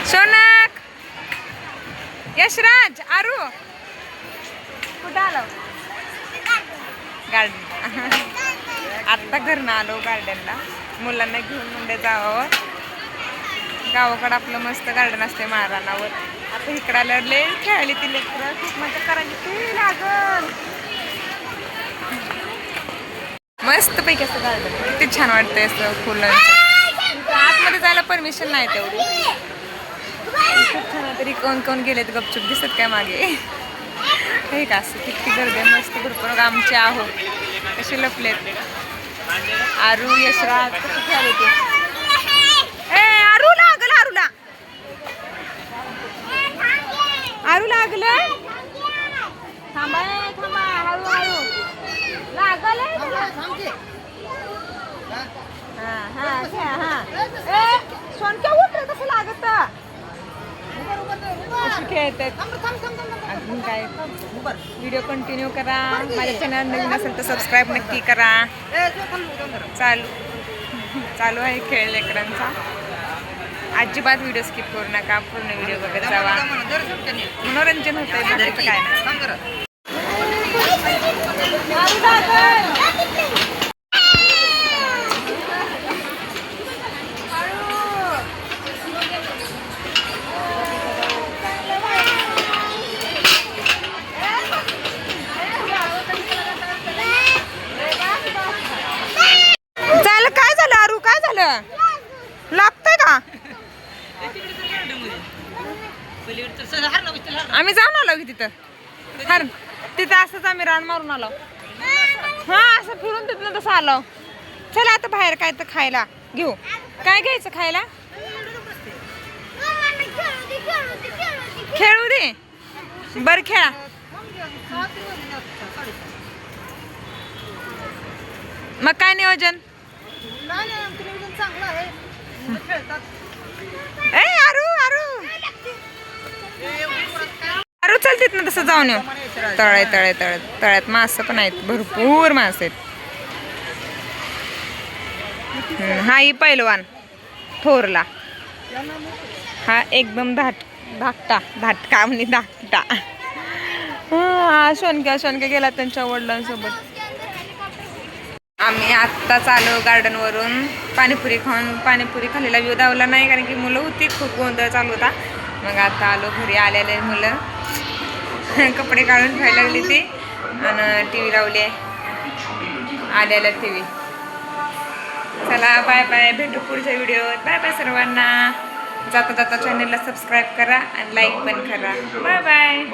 सोनक यशराज आरू कुठं आलो गार्डन आत्ता घरनं आलो गार्डनला मुलांना घेऊन म्हणजे जावं गावाकडं आपलं मस्त गार्डन असते महाराणावर आता इकडं आल्यावर लय खेळली ती लेकरं खूप मजा करायची ती लागल मस्त पैकी असं गार्डन किती छान वाटतंय असं फुलांचं आतमध्ये जायला परमिशन नाही तेवढी खूप छान तरी कोण कोण गेलेत गपचूप दिसत काय मागे हे का असं किती गर्दी मस्त भरपूर आमचे आहो कसे लपलेत आरू यशराज कसं खेळले ते ए आरू लागल आरूला आरू लागलं थांबा थांबा हळूहळू लागल सोनक्या उठ कसं लागत अजून काय व्हिडिओ कंटिन्यू करा माझ्या चॅनल नवीन असेल तर सबस्क्राईब नक्की करा चालू आहे खेळ लेकरांचा अजिबात व्हिडिओ स्किप करू नका पूर्ण व्हिडिओ बघत जावा मनोरंजन होतंय बाकीचं काय नाही काय झालं आरू काय झालं लागतंय का आम्ही जाऊन आलो की तिथं हर तिथं असंच आम्ही रान मारून आलो हा असं फिरून तिथनं तसं आलो चला आता बाहेर काय तर खायला घेऊ काय घ्यायचं खायला खेळू दे बर खेळा मग काय नियोजन ए आरू आरू आरू चल तिथनं तसं जाऊन येऊ तळ्यात मासे पण आहेत भरपूर मासे आहेत हा ही पैलवान थोरला हा एकदम धाटका म्हणजे धाकटा हा सोनक्या गेला त्यांच्या वडिलांसोबत आम्ही आत्ताच आलो गार्डनवरून पाणीपुरी खाल्लेला व्ह्यू दावला नाही कारण की मुलं होती खूप गोंधळ चालू होता मग आता आलो घरी आलेले मुलं कपडे काढून खायला लागली ती आणि टी व्ही लावली आहे आलेला टी व्ही चला बाय बाय भेटू पुढच्या व्हिडिओत बाय बाय सर्वांना जाता चॅनलला सबस्क्राईब करा आणि लाईक पण करा बाय बाय